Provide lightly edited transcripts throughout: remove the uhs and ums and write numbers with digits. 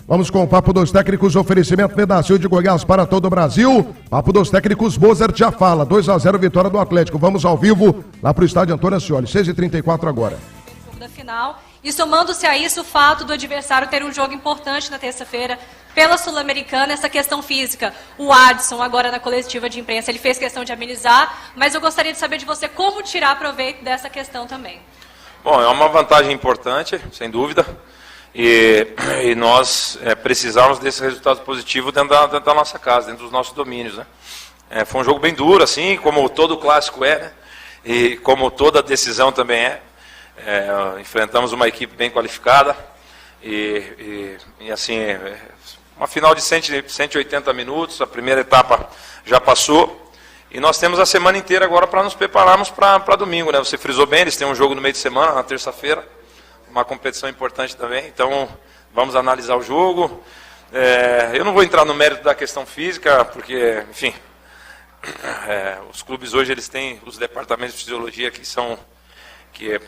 Vamos com o Papo dos Técnicos, oferecimento Pedacinho de Goiás para todo o Brasil. Papo dos Técnicos, Mozart já fala, 2-0 vitória do Atlético. Vamos ao vivo lá para o estádio Antônio Ascioli, 6h34 agora. Da final. E somando-se a isso o fato do adversário ter um jogo importante na terça-feira pela Sul-Americana, essa questão física. O Adson, agora na coletiva de imprensa, ele fez questão de amenizar, mas eu gostaria de saber de você como tirar proveito dessa questão também. Bom, é uma vantagem importante, sem dúvida, e nós precisamos desse resultado positivo dentro da nossa casa, dentro dos nossos domínios, né? Foi um jogo bem duro, assim, como todo clássico né? E como toda decisão também enfrentamos uma equipe bem qualificada e assim, uma final de 180 minutos, a primeira etapa já passou e nós temos a semana inteira agora para nos prepararmos para domingo, né? Você frisou bem, eles têm um jogo no meio de semana, na terça-feira, uma competição importante também, então vamos analisar o jogo. Eu não vou entrar no mérito da questão física, porque, enfim, os clubes hoje eles têm os departamentos de fisiologia que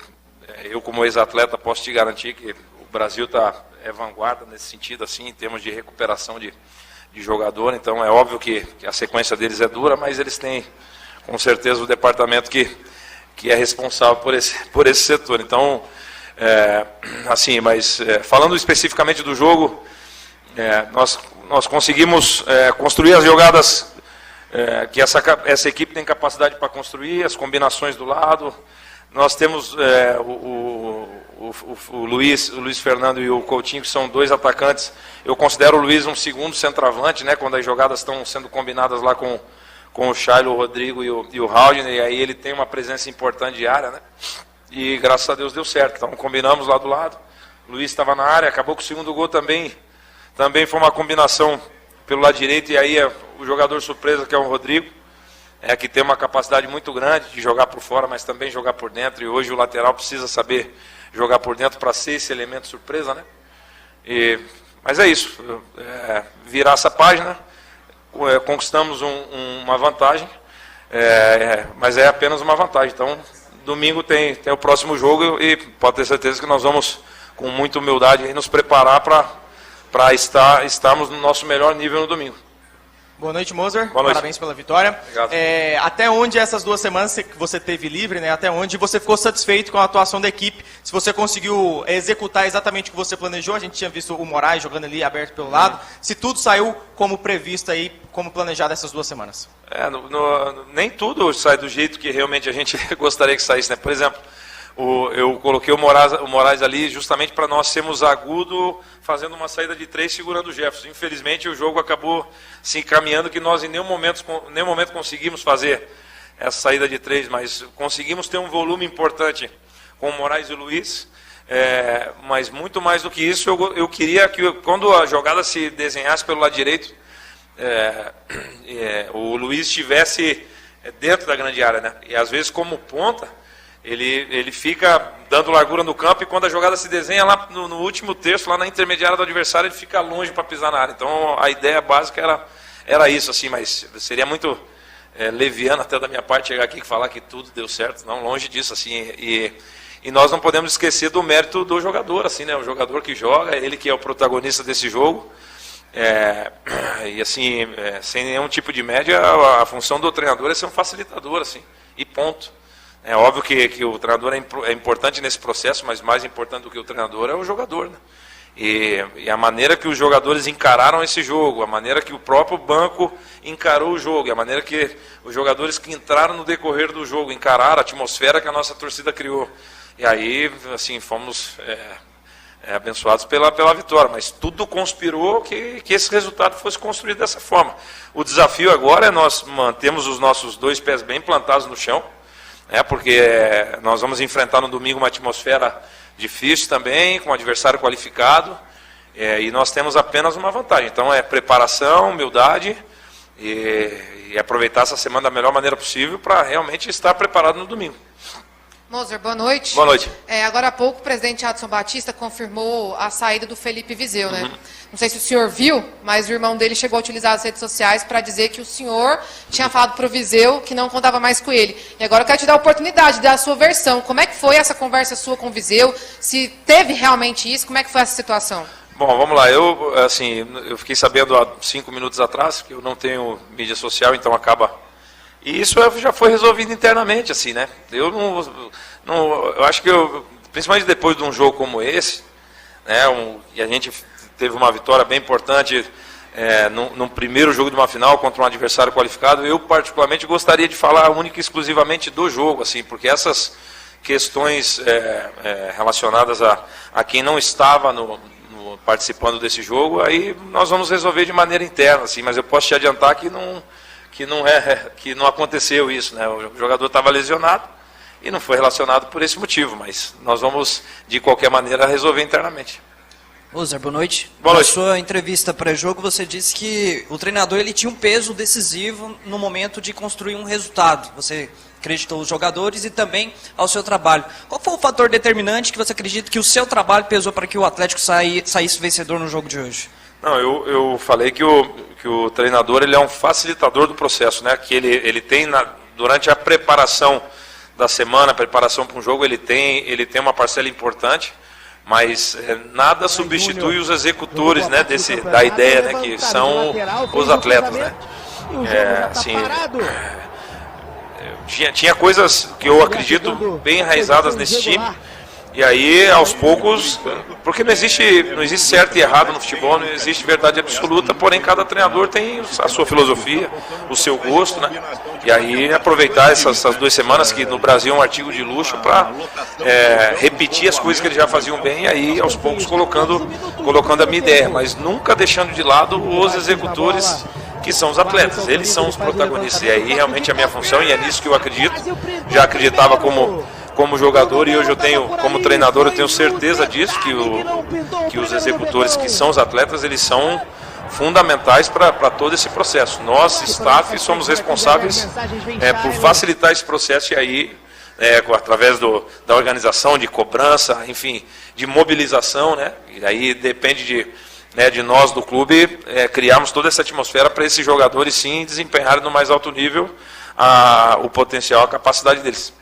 eu como ex-atleta posso te garantir que o Brasil é vanguarda nesse sentido, assim, em termos de recuperação de jogador. Então é óbvio que a sequência deles é dura, mas eles têm com certeza o departamento que é responsável por esse setor. Então, assim, mas falando especificamente do jogo, nós conseguimos construir as jogadas que essa equipe tem capacidade para construir, as combinações do lado. Nós temos o Luiz Fernando e o Coutinho, que são dois atacantes. Eu considero o Luiz um segundo centroavante, né, quando as jogadas estão sendo combinadas lá com o Shailo, o Rodrigo e o Haldner, e aí ele tem uma presença importante de área, né? E graças a Deus deu certo. Então combinamos lá do lado. O Luiz estava na área, acabou que o segundo gol também foi uma combinação pelo lado direito, e aí o jogador surpresa, que é o Rodrigo, que tem uma capacidade muito grande de jogar por fora, mas também jogar por dentro, e hoje o lateral precisa saber jogar por dentro para ser esse elemento surpresa, né? Mas é isso, virar essa página, conquistamos uma vantagem, mas é apenas uma vantagem. Então, domingo tem o próximo jogo e pode ter certeza que nós vamos, com muita humildade, aí, nos preparar para estarmos no nosso melhor nível no domingo. Boa noite, Mozart. Boa noite. Parabéns pela vitória. Obrigado. Até onde essas 2 semanas que você teve livre, né? Até onde você ficou satisfeito com a atuação da equipe? Se você conseguiu executar exatamente o que você planejou, a gente tinha visto o Moraes jogando ali aberto pelo lado. Se tudo saiu como previsto aí, como planejado essas 2 semanas? Nem tudo sai do jeito que realmente a gente gostaria que saísse, né? Por exemplo, eu coloquei o Moraes ali justamente para nós sermos agudo, fazendo uma saída de 3, segurando o Jefferson. Infelizmente o jogo acabou se encaminhando que nós em nenhum momento conseguimos fazer essa saída de 3, mas conseguimos ter um volume importante com o Moraes e o Luiz. Mas muito mais do que isso, eu queria que quando a jogada se desenhasse pelo lado direito, o Luiz estivesse dentro da grande área, né? E às vezes como ponta, ele fica dando largura no campo, e quando a jogada se desenha lá no último terço, lá na intermediária do adversário, ele fica longe para pisar na área. Então a ideia básica era isso, assim, mas seria muito leviano até da minha parte chegar aqui e falar que tudo deu certo. Não, longe disso, assim, e nós não podemos esquecer do mérito do jogador, assim, né? O jogador que joga, ele que é o protagonista desse jogo. E assim, sem nenhum tipo de média, a função do treinador é ser um facilitador, assim, e ponto. É óbvio que o treinador é importante nesse processo, mas mais importante do que o treinador é o jogador, né? E a maneira que os jogadores encararam esse jogo, a maneira que o próprio banco encarou o jogo, e a maneira que os jogadores que entraram no decorrer do jogo encararam a atmosfera que a nossa torcida criou. E aí, assim, fomos abençoados pela vitória, mas tudo conspirou que esse resultado fosse construído dessa forma. O desafio agora é nós mantermos os nossos 2 pés bem plantados no chão, porque nós vamos enfrentar no domingo uma atmosfera difícil também, com um adversário qualificado, e nós temos apenas uma vantagem. Então é preparação, humildade e aproveitar essa semana da melhor maneira possível para realmente estar preparado no domingo. Moser, boa noite. Boa noite. Agora há pouco o presidente Adson Batista confirmou a saída do Felipe Viseu, né? Não sei se o senhor viu, mas o irmão dele chegou a utilizar as redes sociais para dizer que o senhor tinha falado para o Viseu que não contava mais com ele. E agora eu quero te dar a oportunidade de dar a sua versão. Como é que foi essa conversa sua com o Viseu? Se teve realmente isso, como é que foi essa situação? Bom, vamos lá. Eu fiquei sabendo há 5 minutos atrás que eu não tenho mídia social, então acaba... E isso já foi resolvido internamente, assim, né? Eu acho que principalmente depois de um jogo como esse, né? E a gente teve uma vitória bem importante num primeiro jogo de uma final contra um adversário qualificado. Eu particularmente gostaria de falar única e exclusivamente do jogo, assim, porque essas questões relacionadas a quem não estava participando desse jogo, aí nós vamos resolver de maneira interna, assim. Mas eu posso te adiantar que não aconteceu isso, né? O jogador estava lesionado e não foi relacionado por esse motivo, mas nós vamos, de qualquer maneira, resolver internamente. Moser, boa noite. Boa noite. Na sua entrevista pré-jogo, você disse que o treinador ele tinha um peso decisivo no momento de construir um resultado. Você acreditou aos jogadores e também ao seu trabalho. Qual foi o fator determinante que você acredita que o seu trabalho pesou para que o Atlético saísse vencedor no jogo de hoje? Não, eu falei que o treinador ele é um facilitador do processo, né? Que ele tem durante a preparação da semana, a preparação para um jogo, ele tem uma parcela importante, mas nada substitui os executores, né? Da ideia, né? Que são os atletas, né? Tinha coisas que eu acredito bem enraizadas nesse time. E aí, aos poucos, porque não existe certo e errado no futebol, não existe verdade absoluta, porém cada treinador tem a sua filosofia, o seu gosto, né? E aí aproveitar essas 2 semanas, que no Brasil é um artigo de luxo, para repetir as coisas que eles já faziam bem, e aí aos poucos colocando a minha ideia, mas nunca deixando de lado os executores, que são os atletas, eles são os protagonistas. E aí realmente a minha função, e é nisso que eu acredito, já acreditava como jogador, e hoje eu tenho, como treinador, eu tenho certeza disso, que os executores, que são os atletas, eles são fundamentais para todo esse processo. Nós, staff, somos responsáveis por facilitar esse processo, e aí, através da organização, de cobrança, enfim, de mobilização, né? E aí depende de nós do clube criarmos toda essa atmosfera para esses jogadores, sim, desempenharem no mais alto nível o potencial, a capacidade deles.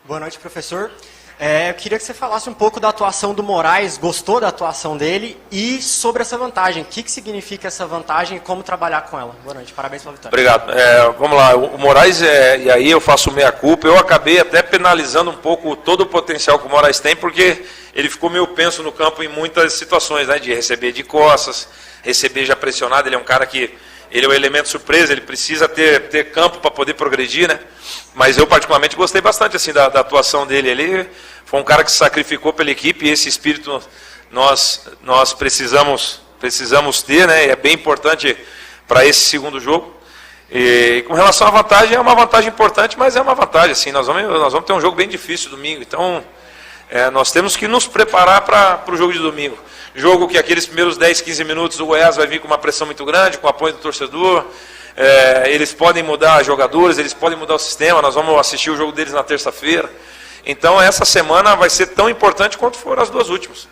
Boa noite, professor. Eu queria que você falasse um pouco da atuação do Moraes, gostou da atuação dele e sobre essa vantagem. O que significa essa vantagem e como trabalhar com ela? Boa noite, parabéns pela vitória. Obrigado. Vamos lá, o Moraes, e aí eu faço meia-culpa, eu acabei até penalizando um pouco todo o potencial que o Moraes tem, porque ele ficou meio penso no campo em muitas situações, né, de receber de costas, receber já pressionado. Ele é um cara que... Ele é um elemento surpresa, ele precisa ter campo para poder progredir, né? Mas eu particularmente gostei bastante assim, da atuação dele. Ele foi um cara que se sacrificou pela equipe, e esse espírito nós precisamos ter, né? É bem importante para esse segundo jogo. E com relação à vantagem, é uma vantagem importante, mas é uma vantagem. Assim, nós vamos ter um jogo bem difícil domingo, então nós temos que nos preparar para o jogo de domingo. Jogo que aqueles primeiros 10, 15 minutos o Goiás vai vir com uma pressão muito grande, com o apoio do torcedor. Eles podem mudar jogadores, eles podem mudar o sistema. Nós vamos assistir o jogo deles na terça-feira. Então essa semana vai ser tão importante quanto foram as 2 últimas.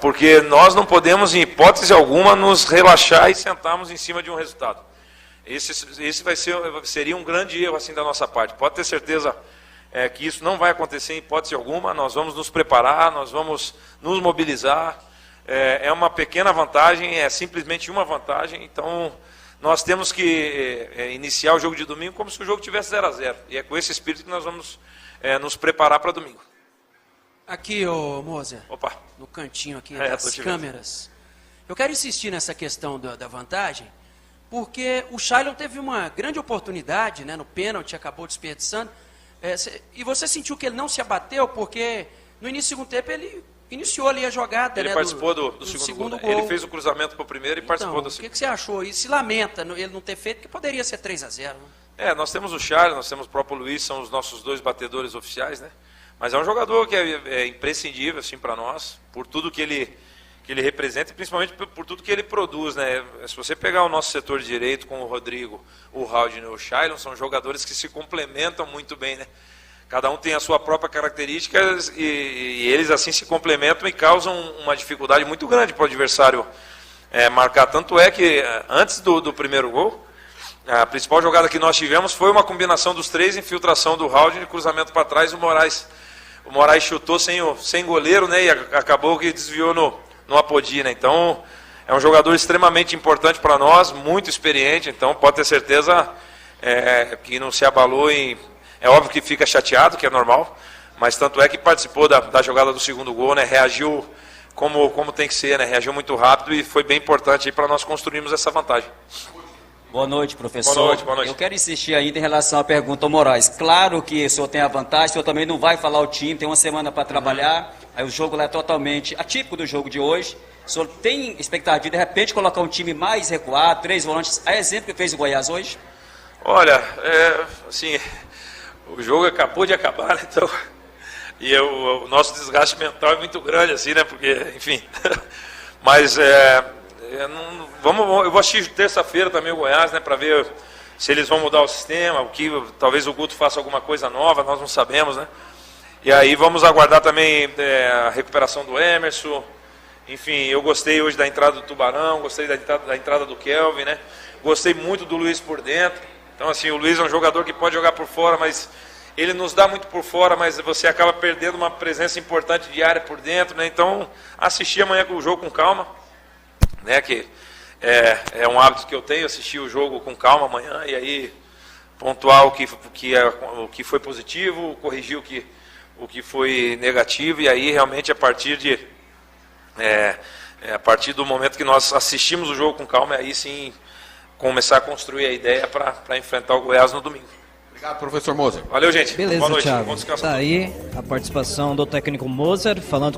Porque nós não podemos, em hipótese alguma, nos relaxar e sentarmos em cima de um resultado. Esse seria um grande erro assim da nossa parte. Pode ter certeza que isso não vai acontecer em hipótese alguma. Nós vamos nos preparar, nós vamos nos mobilizar. É uma pequena vantagem, é simplesmente uma vantagem. Então nós temos que iniciar o jogo de domingo como se o jogo tivesse 0-0. E é com esse espírito que nós vamos nos preparar para domingo. Aqui, ô Moser. Opa. No cantinho aqui das câmeras. Eu quero insistir nessa questão da vantagem, porque o Shailon teve uma grande oportunidade, né, no pênalti, acabou desperdiçando. E você sentiu que ele não se abateu, porque no início do segundo tempo ele iniciou ali a jogada. Ele participou do segundo gol. Ele fez o cruzamento para o primeiro e participou do segundo. O que você achou? E se lamenta ele não ter feito, que poderia ser 3-0. Né? Nós temos o Charles, nós temos o próprio Luiz, são os nossos 2 batedores oficiais, né? Mas é um jogador que é imprescindível assim, para nós, por tudo que ele representa e principalmente por tudo que ele produz, né? Se você pegar o nosso setor de direito com o Rodrigo, o Haldner e o Shailon, são jogadores que se complementam muito bem, né? Cada um tem a sua própria característica e eles assim se complementam e causam uma dificuldade muito grande para o adversário marcar. Tanto é que antes do primeiro gol, a principal jogada que nós tivemos foi uma combinação dos três, infiltração do Haldner e cruzamento para trás do Moraes. O Moraes chutou sem goleiro, né, e acabou que desviou no Apodi, né? Então, é um jogador extremamente importante para nós, muito experiente, então pode ter certeza que não se abalou em... É óbvio que fica chateado, que é normal, mas tanto é que participou da jogada do segundo gol, né? Reagiu como tem que ser, né? Reagiu muito rápido e foi bem importante para nós construirmos essa vantagem. Boa noite, professor. Boa noite, boa noite. Eu quero insistir ainda em relação à pergunta ao Moraes. Claro que o senhor tem a vantagem, o senhor também não vai falar o time, tem uma semana para trabalhar, aí o jogo lá é totalmente atípico do jogo de hoje. O senhor tem expectativa de repente colocar um time mais recuado, 3 volantes, a exemplo que fez o Goiás hoje? Olha, assim, o jogo acabou de acabar, né? Então, e o nosso desgaste mental é muito grande, assim, né? Porque, enfim, mas eu vou assistir terça-feira também o Goiás, né? Para ver se eles vão mudar o sistema, talvez o Guto faça alguma coisa nova, nós não sabemos, né? E aí vamos aguardar também a recuperação do Emerson. Enfim, eu gostei hoje da entrada do Tubarão, gostei da entrada do Kelvin, né? Gostei muito do Luiz por dentro. Então, assim, o Luiz é um jogador que pode jogar por fora, mas ele nos dá muito por fora, mas você acaba perdendo uma presença importante de área por dentro, né? Então, assistir amanhã o jogo com calma, né? Que é um hábito que eu tenho, assistir o jogo com calma amanhã e aí pontuar o que foi positivo, corrigir o que foi negativo e aí realmente a partir do momento que nós assistimos o jogo com calma, aí sim começar a construir a ideia para enfrentar o Goiás no domingo. Obrigado, professor Moser. Valeu, gente. Beleza, boa noite. Thiago. Tá aí a participação do técnico Moser, falando